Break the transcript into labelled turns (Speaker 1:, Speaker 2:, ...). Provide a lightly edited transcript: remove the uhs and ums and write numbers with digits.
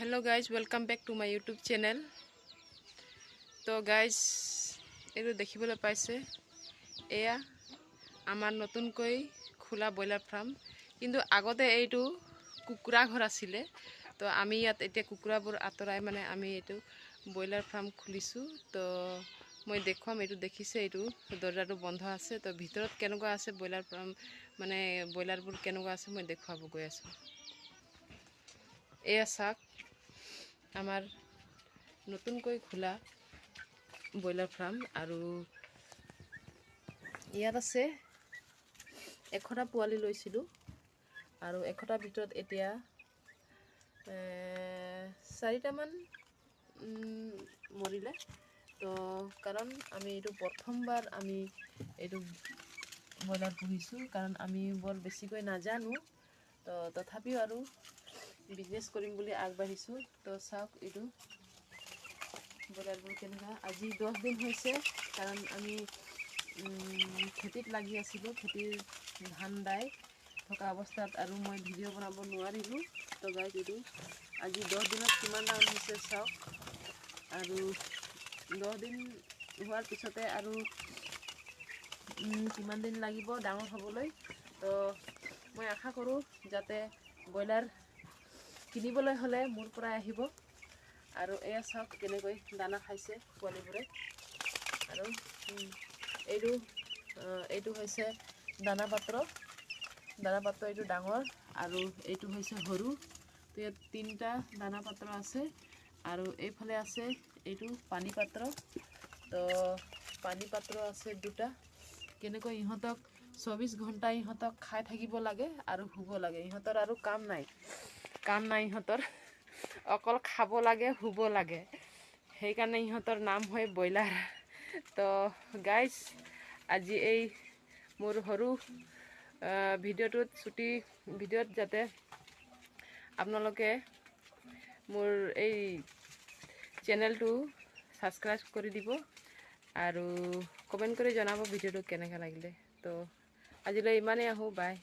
Speaker 1: Hello guys welcome back to my YouTube channel. तो guys ये देखिबले पाइसे एया आमार नतुनকৈ खोला ब्रयलार फार्म किन्तु आगते एइटु कुकुरा घर आसिले। तो आमी यात एटा कुकुराबोर आतराय माने आमी एटु ब्रयलार फार्म खुलिसु। तो मैं देखुवाम एटु देखिसे एटु दरजाटो बंध आछे। तो भितरत केनेकुवा आछे ब्रयलार फार्म माने ब्रयलारबोर केनेकुवा आछे मैं देखुवाब गई आछो। एया साक आमार नतुनকৈ खोला ब्रयलार फार्म और इयात आछे 100टा पोवाली लैसिलु और 100टार भितरत एटिया 4टा मान मरिले। तो कारण आमी एटु प्रथमबार आमी एटु ब्रयलार पुहिसु कारण आमी बर बेसिकै नाजानु। तो तथापिও और बिजनेस करिम बुली आगबाढ़िसु। तो चाওক एटु ब्रयलारबोर केनेका আজি 10 दिन होइसे कारण आमी खेतित लागि आसिलो। खेतिर धान दाई थका अवस्थात और मैं भिडिओ बनाब নোৱাৰিলো। तो गाइज एटु আজি 10 दिनत किमान दाम होइसे चाওক और 10 दिन होवार पिछते और किमान दिन লাগিব डाঙर हबलै। तो मैं आशा करूँ जाते ब्रयलार किनिबले हले मोर पराय आहिब। और एया चाওক केनेকৈ दाना खाइसे पोवालीबोरे और এইটো হৈছে दाना पात्र এইটো ডাঙৰ और এইটো হৈছে সৰু। তো ইয়াত 3টা दाना पात्र আছে और এইফালে আছে এইটো পানী पात्र। तो पानी पात्र আছে 2টা। কেনেকৈ ইহঁতক 24 ঘণ্টা ইহঁতক খাই থাকিব লাগে और শুব লাগে। ইহঁতৰ আৰু কাম নাই ইহঁতৰ অকল খাব লাগে শুব লাগে। সেইকাৰণে ইহঁতৰ নাম হয় ব্ৰয়লাৰ। তো গাইজ আজি এই मोर सरू भिडिओ छुटी भिडिओत जाते आपनालोके मोर এই चेनेलटो सबस्क्राइब कर दिब और कमेन्ट कर जनाब भिडिओ केनेका लागिले। तो आजिले इमाने आहू बाय।